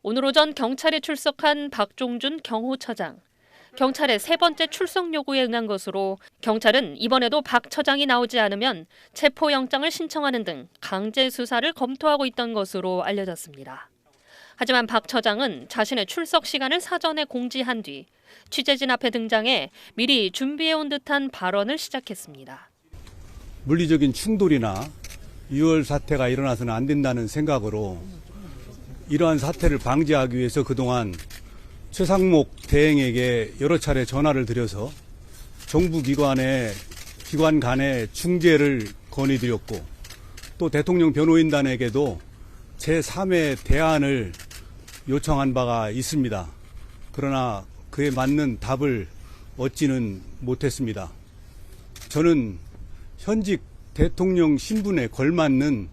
오늘 오전 경찰에 출석한 박종준 경호처장. 경찰의 세 번째 출석 요구에 응한 것으로 경찰은 이번에도 박 처장이 나오지 않으면 체포영장을 신청하는 등 강제 수사를 검토하고 있던 것으로 알려졌습니다. 하지만 박 처장은 자신의 출석 시간을 사전에 공지한 뒤 취재진 앞에 등장해 미리 준비해온 듯한 발언을 시작했습니다. 물리적인 충돌이나 유혈 사태가 일어나서는 안 된다는 생각으로 이러한 사태를 방지하기 위해서 그동안 최상목 대행에게 여러 차례 전화를 드려서 정부기관 간의 중재를 건의드렸고 또 대통령 변호인단에게도 제3의 대안을 요청한 바가 있습니다. 그러나 그에 맞는 답을 얻지는 못했습니다. 저는 현직 대통령 신분에 걸맞는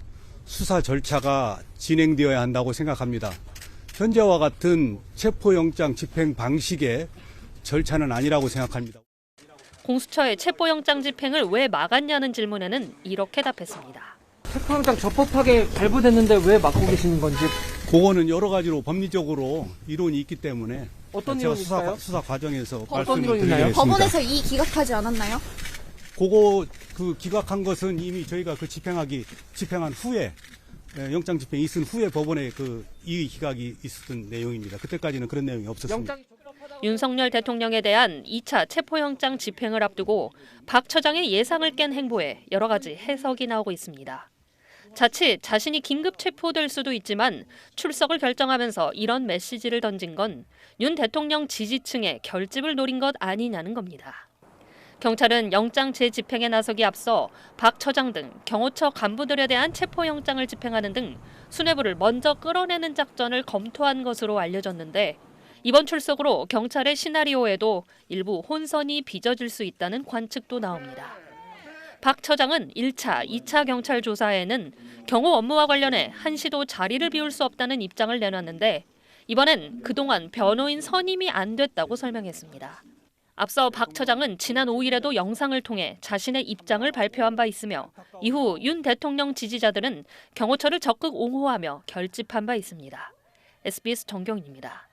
수사 절차가 진행되어야 한다고 생각합니다. 현재와 같은 체포영장 집행 방식의 절차는 아니라고 생각합니다. 공수처의 체포영장 집행을 왜 막았냐는 질문에는 이렇게 답했습니다. 체포영장 적법하게 발부됐는데 왜 막고 계시는 건지. 그거는 여러 가지로 법리적으로 이론이 있기 때문에 어떤 제가 이론이 있어요? 수사 과정에서 어떤 말씀을 이론이 있나요? 드리겠습니다. 법원에서 이 기각하지 않았나요? 그거 기각한 것은 이미 저희가 집행한 후에 영장 집행이 있은 후에 법원에 이의 기각이 있었던 내용입니다. 그때까지는 그런 내용이 없었습니다. 윤석열 대통령에 대한 2차 체포영장 집행을 앞두고 박 처장의 예상을 깬 행보에 여러 가지 해석이 나오고 있습니다. 자칫 자신이 긴급 체포될 수도 있지만 출석을 결정하면서 이런 메시지를 던진 건 윤 대통령 지지층의 결집을 노린 것 아니냐는 겁니다. 경찰은 영장 재집행에 나서기 앞서 박 처장 등 경호처 간부들에 대한 체포영장을 집행하는 등 수뇌부를 먼저 끌어내는 작전을 검토한 것으로 알려졌는데 이번 출석으로 경찰의 시나리오에도 일부 혼선이 빚어질 수 있다는 관측도 나옵니다. 박 처장은 1차, 2차 경찰 조사에는 경호 업무와 관련해 한시도 자리를 비울 수 없다는 입장을 내놨는데 이번엔 그동안 변호인 선임이 안 됐다고 설명했습니다. 앞서 박 처장은 지난 5일에도 영상을 통해 자신의 입장을 발표한 바 있으며 이후 윤 대통령 지지자들은 경호처를 적극 옹호하며 결집한 바 있습니다. SBS 정경인입니다.